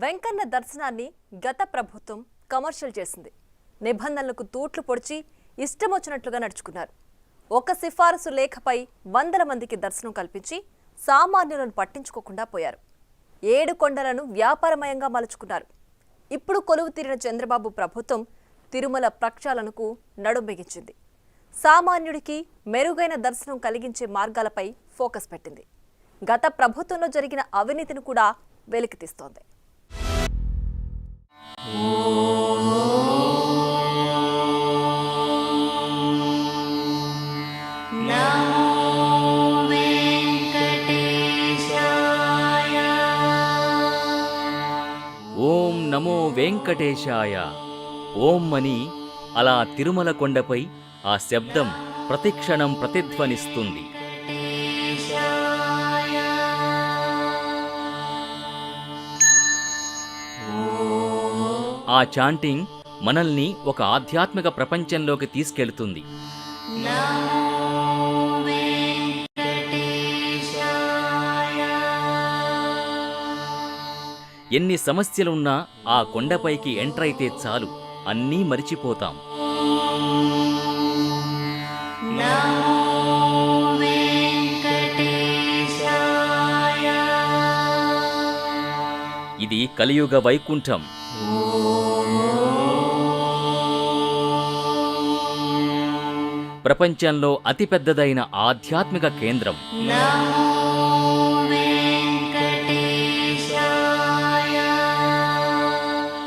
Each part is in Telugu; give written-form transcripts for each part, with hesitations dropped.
వెంకన్న దర్శనాన్ని గత ప్రభుత్వం కమర్షియల్ చేసింది. నిబంధనలకు తూట్లు పొడిచి ఇష్టమొచ్చినట్లుగా నడుచుకున్నారు. ఒక సిఫారసు లేఖపై వందల మందికి దర్శనం కల్పించి సామాన్యులను పట్టించుకోకుండా పోయారు. 7 కొండలను వ్యాపారమయంగా మలుచుకున్నారు. ఇప్పుడు కొలువు తీరిన చంద్రబాబు ప్రభుత్వం తిరుమల ప్రక్షాళనకు నడుం బిగించింది. సామాన్యుడికి మెరుగైన దర్శనం కలిగించే మార్గాలపై ఫోకస్ పెట్టింది. గత ప్రభుత్వంలో జరిగిన అవినీతిని కూడా వెలికితీస్తోంది. ఓం నమో వెంకటేశాయ. ఓం అని అలా తిరుమల కొండపై ఆ శబ్దం ప్రతిక్షణం ప్రతిధ్వనిస్తుంది. ఆ చాంటింగ్ మనల్ని ఒక ఆధ్యాత్మిక ప్రపంచంలోకి తీసుకెళ్తుంది. ఎన్ని సమస్యలున్నా ఆ కొండపైకి ఎంటర్ అయితే చాలు, అన్నీ మరిచిపోతాం. ఇది కలియుగ వైకుంఠం. ప్రపంచంలో అతిపెద్దదైన ఆధ్యాత్మిక కేంద్రం.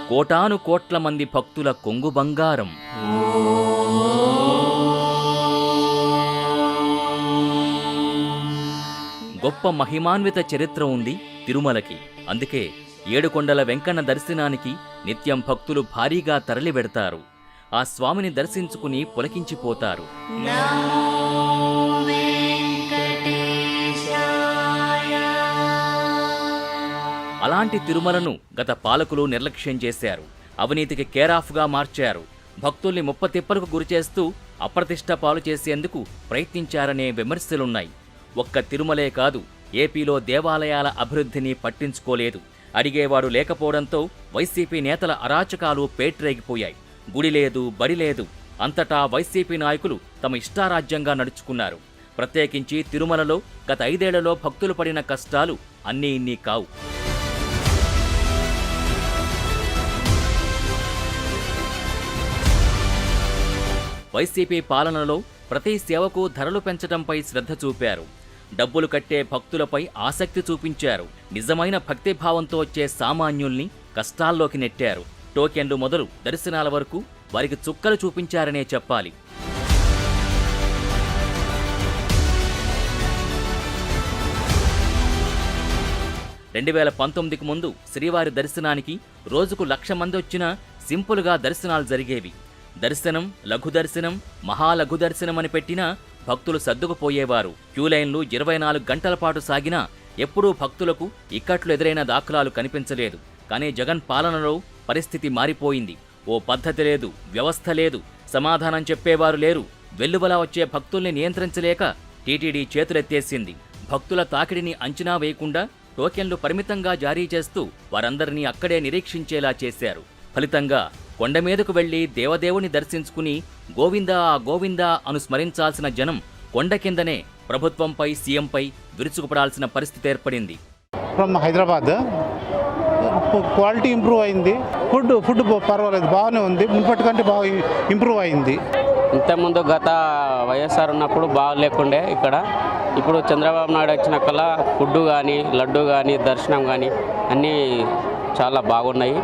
కోటాను కోట్ల మంది భక్తుల కొంగు బంగారం. గొప్ప మహిమాన్విత చరిత్ర ఉంది తిరుమలకి. అందుకే 7 కొండల వెంకన్న దర్శనానికి నిత్యం భక్తులు భారీగా తరలి వెడతారు. ఆ స్వామిని దర్శించుకుని పులకించిపోతారు. అలాంటి తిరుమలను గత పాలకులు నిర్లక్ష్యం చేశారు. అవినీతికి కేరాఫ్గా మార్చారు. భక్తుల్ని ముప్పతిప్పలకు గురిచేస్తూ అప్రతిష్ట పాలు చేసేందుకు ప్రయత్నించారనే విమర్శలున్నాయి. ఒక్క తిరుమలే కాదు, ఏపీలో దేవాలయాల అభివృద్ధిని పట్టించుకోలేదు. అడిగేవాడు లేకపోవడంతో వైసీపీ నేతల అరాచకాలు పేట్రేగిపోయాయి. గుడి లేదు, బడి లేదు, అంతటా వైసీపీ నాయకులు తమ ఇష్టారాజ్యంగా నడుచుకున్నారు. ప్రత్యేకించి తిరుమలలో గత 5 ఏళ్లలో భక్తులు పడిన కష్టాలు అన్నీ ఇన్ని కావు. వైసీపీ పాలనలో ప్రతి సేవకు ధరలు పెంచడంపై శ్రద్ధ చూపారు. డబ్బులు కట్టే భక్తులపై ఆసక్తి చూపించారు. నిజమైన భక్తిభావంతో వచ్చే సామాన్యుల్ని కష్టాల్లోకి నెట్టారు. టోకెన్లు మొదలు దర్శనాల వరకు వారికి చుక్కలు చూపించారనే చెప్పాలి. (2019కు ముందు శ్రీవారి దర్శనానికి రోజుకు 1,00,000 మంది వచ్చినా సింపుల్గా దర్శనాలు జరిగేవి. దర్శనం, లఘు దర్శనం, మహాలఘు దర్శనం అని పెట్టినా భక్తులు సర్దుకుపోయేవారు. క్యూలైన్లు 24 గంటల పాటు సాగినా ఎప్పుడూ భక్తులకు ఇక్కట్లు ఎదురైన దాఖలాలు కనిపించలేదు. కానీ జగన్ పాలనలో పరిస్థితి మారిపోయింది. ఓ పద్ధతి లేదు, వ్యవస్థ లేదు, సమాధానం చెప్పేవారు లేరు. వెల్లువలా వచ్చే భక్తుల్ని నియంత్రించలేక టీటీడీ చేతులెత్తేసింది. భక్తుల తాకిడిని అంచనా వేయకుండా టోకెన్లు పరిమితంగా జారీ చేస్తూ వారందరినీ అక్కడే నిరీక్షించేలా చేశారు. ఫలితంగా కొండ మీదకు వెళ్లి దేవదేవుని దర్శించుకుని గోవిందా గోవిందా అను స్మరించాల్సిన జనం కొండ కిందనే ప్రభుత్వంపై, సీఎంపై విరుచుకుపడాల్సిన పరిస్థితి ఏర్పడింది. ఫ్రమ్ హైదరాబాద్ క్వాలిటీ ఇంప్రూవ్ అయింది. ఫుడ్ పర్వాలేదు, బాగానే ఉంది. మున్పటి కంటే బాగా ఇంప్రూవ్ అయింది. ఇంతకుముందు గత వైఎస్ఆర్ ఉన్నప్పుడు బాగా లేకుండే ఇక్కడ. ఇప్పుడు చంద్రబాబు నాయుడు వచ్చినాకల్లా ఫుడ్ కానీ, లడ్డు కానీ, దర్శనం కానీ అన్నీ చాలా బాగున్నాయి.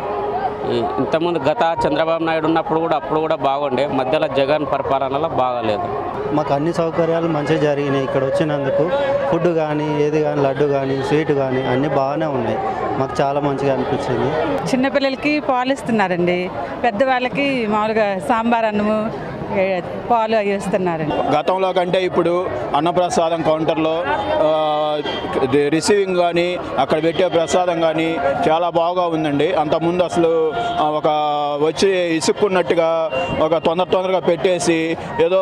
ఇంతకుముందు గత చంద్రబాబు నాయుడు ఉన్నప్పుడు కూడా అప్పుడు కూడా బాగుండే. మధ్యలో జగన్ పరిపాలనలో బాగాలేదు. మాకు అన్ని సౌకర్యాలు మంచిగా జరిగినాయి. ఇక్కడ వచ్చినందుకు ఫుడ్ కానీ, ఏది కానీ, లడ్డు కానీ, స్వీట్ కానీ అన్నీ బాగానే ఉన్నాయి. మాకు చాలా మంచిగా అనిపించింది. చిన్నపిల్లలకి పాలు ఇస్తున్నారండి. పెద్దవాళ్ళకి మామూలుగా సాంబార్ అన్నము, పాలు అవి ఇస్తున్నారండి. గతంలో కంటే ఇప్పుడు అన్నప్రసాదం కౌంటర్లో రిసీవింగ్ కానీ అక్కడ పెట్టే ప్రసాదం కానీ చాలా బాగా ఉందండి. అంతకుముందు అసలు ఒక వచ్చి ఇసుక్కున్నట్టుగా ఒక తొందరగా పెట్టేసి ఏదో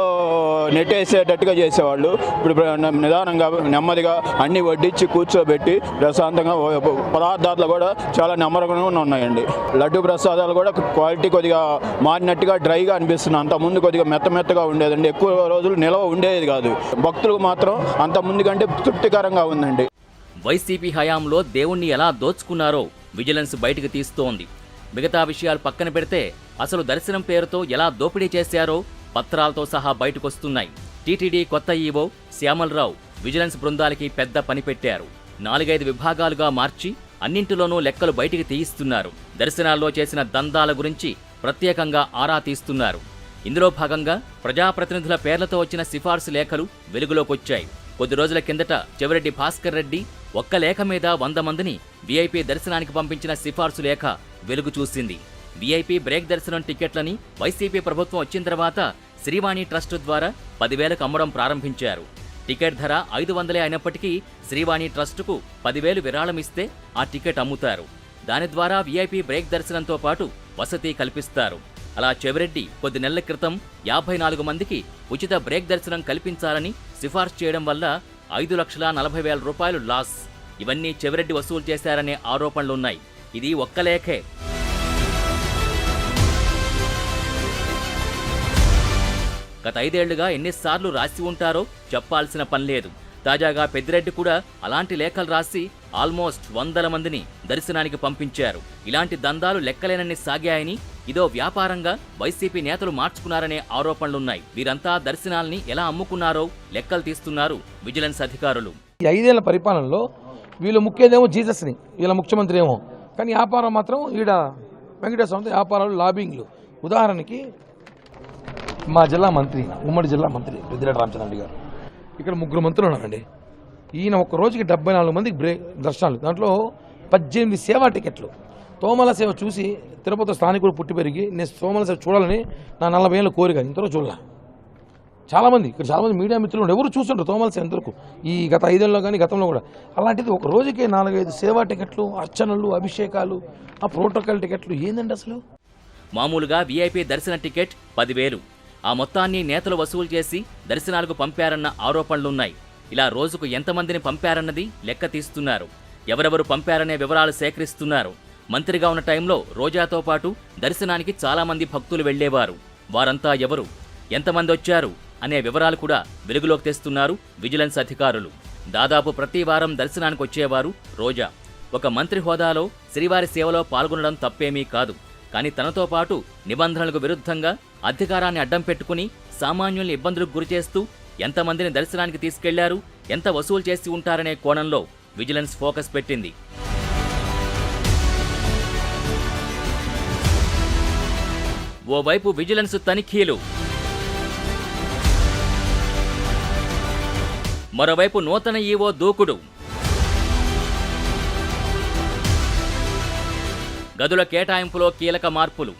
నెట్టేసేటట్టుగా చేసేవాళ్ళు. ఇప్పుడు నిదానంగా నెమ్మదిగా అన్ని వడ్డించి కూర్చోబెట్టి ప్రశాంతంగా పదార్థాలు కూడా చాలా నెమ్మదిగా ఉన్నాయండి. లడ్డు ప్రసాదాలు కూడా క్వాలిటీ కొద్దిగా మారినట్టుగా డ్రైగా అనిపిస్తుంది. అంతకుముందు కొద్దిగా మెత్తగా ఉండేదండి, ఎక్కువ రోజులు నిల్వ ఉండేది కాదు. భక్తులకు మాత్రం అంతకుముందు కంటే తృప్తికరంగా ఉందండి. వైసీపీ హయాంలో దేవుణ్ణి ఎలా దోచుకున్నారో విజిలెన్స్ బయటకు తీస్తోంది. మిగతా విషయాలు పక్కన పెడితే అసలు దర్శనం పేరుతో ఎలా దోపిడీ చేశారో పత్రాలతో సహా బయటకొస్తున్నాయి. టీటీడీ కొత్త ఈవో శ్యామలరావు విజిలెన్స్ బృందాలకి పెద్ద పని పెట్టారు. 4-5 విభాగాలుగా మార్చి అన్నింటిలోనూ లెక్కలు బయటికి తీయిస్తున్నారు. దర్శనాల్లో చేసిన దందాల గురించి ప్రత్యేకంగా ఆరా తీస్తున్నారు. ఇందులో భాగంగా ప్రజాప్రతినిధుల పేర్లతో వచ్చిన సిఫార్సు లేఖలు వెలుగులోకొచ్చాయి. కొద్ది రోజుల కిందట చెవిరెడ్డి భాస్కర్ రెడ్డి ఒక్క లేఖ మీద 100 మందిని వీఐపీ దర్శనానికి పంపించిన సిఫార్సు లేఖ వెలుగు చూసింది. వీఐపీ బ్రేక్ దర్శనం టికెట్లని వైసీపీ ప్రభుత్వం వచ్చిన తర్వాత శ్రీవాణి ట్రస్ట్ ద్వారా 10,000కు అమ్మడం ప్రారంభించారు. టికెట్ ధర 500 అయినప్పటికీ శ్రీవాణి ట్రస్టుకు 10,000 విరాళం ఇస్తే ఆ టికెట్ అమ్ముతారు. దాని ద్వారా వీఐపీ బ్రేక్ దర్శనంతో పాటు వసతి కల్పిస్తారు. అలా చెవిరెడ్డి కొద్ది నెలల క్రితం 54 మందికి ఉచిత బ్రేక్ దర్శనం కల్పించాలని సిఫార్సు చేయడం వల్ల 5,40,000 రూపాయలు లాస్. ఇవన్నీ చెవిరెడ్డి వసూలు చేశారనే ఆరోపణలున్నాయి. ఇది ఒక్క లేఖే. గత 5 ఏళ్లుగా ఎన్నిసార్లు రాసి ఉంటారో చెప్పాల్సిన పనిలేదు. తాజాగా పెద్దిరెడ్డి కూడా అలాంటి లేఖలు రాసి ఆల్మోస్ట్ 100 మందిని దర్శనానికి పంపించారు. ఇలాంటి దందాలు లెక్కలేనన్ని సాగాయని, ఇదో వ్యాపారంగా వైసీపీ నేతలు మార్చుకున్నారనే ఆరోపణలున్నాయి. వీరంతా దర్శనాల్ని ఎలా అమ్ముకున్నారో లెక్కలు తీస్తున్నారు విజిలెన్స్ అధికారులు. ఈ 5 ఏళ్ల పరిపాలనలో వీళ్ళు ముఖ్యదేమో జీసస్ని, వీళ్ళ ముఖ్యమంత్రి ఏమో, కానీ వ్యాపారం మాత్రం ఈడ వెంకటేశ్వర వ్యాపారాలు లాబింగ్లు. ఉదాహరణకి మా జిల్లా మంత్రి, ఉమ్మడి జిల్లా మంత్రి పెద్దిరెడ్డి రామచంద్ర గారు, ఇక్కడ 3 మంత్రులు ఉన్నారండి. ఈయన ఒక్క రోజుకి 74 మందికి బ్రేక్ దర్శనాలు, దాంట్లో 18 సేవా టికెట్లు. తోమల సేవ చూసి తిరుపతి స్థానికుడు పుట్టి పెరిగి నేను తోమల సేవ చూడాలని నా 40 ఏళ్ళ కోరిక, ఇంతలో చూడాల. చాలామంది ఇక్కడ చాలామంది మీడియా మిత్రులు ఎవరు చూస్తుంటారు తోమల సేవ ఎంతవరకు ఈ గత 5 ఏళ్ళలో కానీ గతంలో కూడా. అలాంటిది ఒక రోజుకే 4-5 సేవా టికెట్లు, అర్చనలు, అభిషేకాలు, ఆ ప్రోటోకాల్ టికెట్లు ఏందండి అసలు? మామూలుగా వీఐపీ దర్శన టికెట్ 10,000. ఆ మొత్తాన్ని నేతలు వసూలు చేసి దర్శనాలకు పంపారన్న ఆరోపణలున్నాయి. ఇలా రోజుకు ఎంతమందిని పంపారన్నది లెక్క తీస్తున్నారు. ఎవరెవరు పంపారనే వివరాలు సేకరిస్తున్నారు. మంత్రిగా ఉన్న టైంలో రోజాతో పాటు దర్శనానికి చాలామంది భక్తులు వెళ్లేవారు. వారంతా ఎవరు, ఎంతమంది వచ్చారు అనే వివరాలు కూడా వెలుగులోకి తెస్తున్నారు విజిలెన్స్ అధికారులు. దాదాపు ప్రతి వారం దర్శనానికి వచ్చేవారు రోజా. ఒక మంత్రి హోదాలో శ్రీవారి సేవలో పాల్గొనడం తప్పేమీ కాదు. కానీ తనతో పాటు నిబంధనలకు విరుద్ధంగా అధికారాన్ని అడ్డం పెట్టుకుని సామాన్యుల్ని ఇబ్బందులకు గురిచేస్తూ ఎంతమందిని దర్శనానికి తీసుకెళ్లారు, ఎంత వసూలు చేసి ఉంటారనే కోణంలో విజిలెన్స్ ఫోకస్ పెట్టింది. ఓవైపు విజిలెన్స్ తనిఖీలు, మరోవైపు నూతన ఈవో దూకుడు. గదుల కేటాయింపులో కీలక మార్పులు.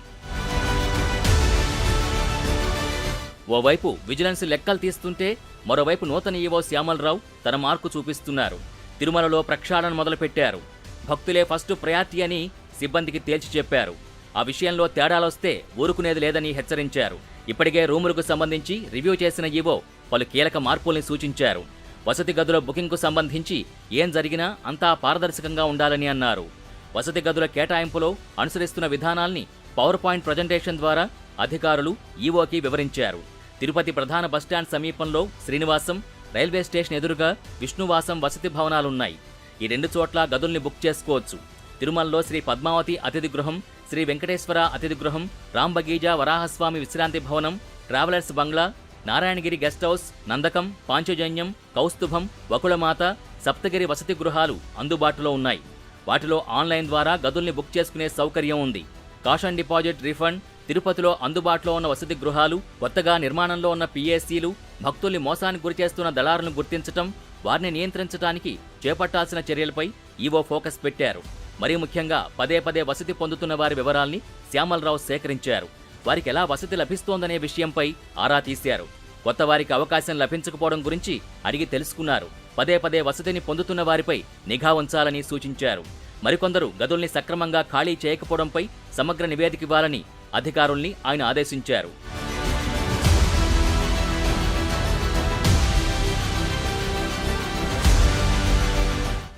ఓవైపు విజిలెన్స్ లెక్కలు తీస్తుంటే మరోవైపు నూతన ఈవో శ్యామలరావు తన మార్కు చూపిస్తున్నారు. తిరుమలలో ప్రక్షాళన మొదలుపెట్టారు. భక్తులే ఫస్ట్ ప్రయారిటీ అని సిబ్బందికి తేల్చి చెప్పారు. ఆ విషయంలో తేడాలొస్తే ఊరుకునేది లేదని హెచ్చరించారు. ఇప్పటికే రూములకు సంబంధించి రివ్యూ చేసిన ఈవో పలు కీలక మార్పుల్ని సూచించారు. వసతి గదుల బుకింగ్కు సంబంధించి ఏం జరిగినా అంతా పారదర్శకంగా ఉండాలని అన్నారు. వసతి గదుల కేటాయింపులో అనుసరిస్తున్న విధానాల్ని పవర్ పాయింట్ ప్రజెంటేషన్ ద్వారా అధికారులు ఈవోకి వివరించారు. తిరుపతి ప్రధాన బస్టాండ్ సమీపంలో శ్రీనివాసం, రైల్వే స్టేషన్ ఎదురుగా విష్ణువాసం వసతి భవనాలున్నాయి. ఈ 2 చోట్ల గదుల్ని బుక్ చేసుకోవచ్చు. తిరుమలలో శ్రీ పద్మావతి అతిథి గృహం, శ్రీ వెంకటేశ్వర అతిథి గృహం, రాంబగీజా వరాహస్వామి విశ్రాంతి భవనం, ట్రావెలర్స్ బంగ్లా, నారాయణగిరి గెస్ట్ హౌస్, నందకం, పాంచజన్యం, కౌస్తుభం, వకుళమాత, సప్తగిరి వసతి గృహాలు అందుబాటులో ఉన్నాయి. వాటిలో ఆన్లైన్ ద్వారా గదుల్ని బుక్ చేసుకునే సౌకర్యం ఉంది. కాష్ అండ్ డిపాజిట్ రీఫండ్, తిరుపతిలో అందుబాటులో ఉన్న వసతి గృహాలు, కొత్తగా నిర్మాణంలో ఉన్న పిఎస్సీలు, భక్తుల్ని మోసానికి గురిచేస్తున్న దళారులను గుర్తించటం, వారిని నియంత్రించడానికి చేపట్టాల్సిన చర్యలపై ఈవో ఫోకస్ పెట్టారు. మరీ ముఖ్యంగా పదే వసతి పొందుతున్న వారి వివరాల్ని శ్యామలరావు సేకరించారు. వారికి ఎలా వసతి లభిస్తోందనే విషయంపై ఆరా తీశారు. కొత్త వారికి అవకాశం లభించకపోవడం గురించి అడిగి తెలుసుకున్నారు. పదే పదే వసతిని పొందుతున్న వారిపై నిఘా ఉంచాలని సూచించారు. మరికొందరు గదుల్ని సక్రమంగా ఖాళీ చేయకపోవడంపై సమగ్ర నివేదిక ఇవ్వాలని అధికారుల్ని ఆయన ఆదేశించారు.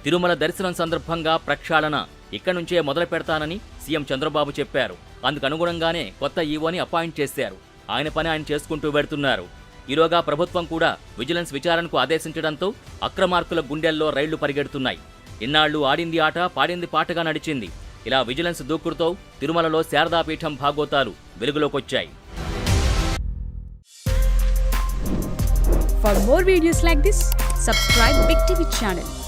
తిరుమల దర్శనం సందర్భంగా ప్రక్షాళన ఇక్కడి నుంచే మొదలు పెడతానని సీఎం చంద్రబాబు చెప్పారు. అందుకు అనుగుణంగానే కొత్త ఈవోని అపాయింట్ చేశారు. ఆయన పని ఆయన చేసుకుంటూ వెడుతున్నారు. ఈలోగా ప్రభుత్వం కూడా విజిలెన్స్ విచారణకు ఆదేశించడంతో అక్రమార్కుల గుండెల్లో రైళ్లు పరిగెడుతున్నాయి. ఇన్నాళ్లు ఆడింది ఆట పాడింది పాటగా నడిచింది. ఇలా విజిలెన్స్ దూకుడుతో తిరుమలలో Sharada Peetham భాగోతాలు వెలుగులోకొచ్చాయి. For more videos like this, subscribe Big TV channel.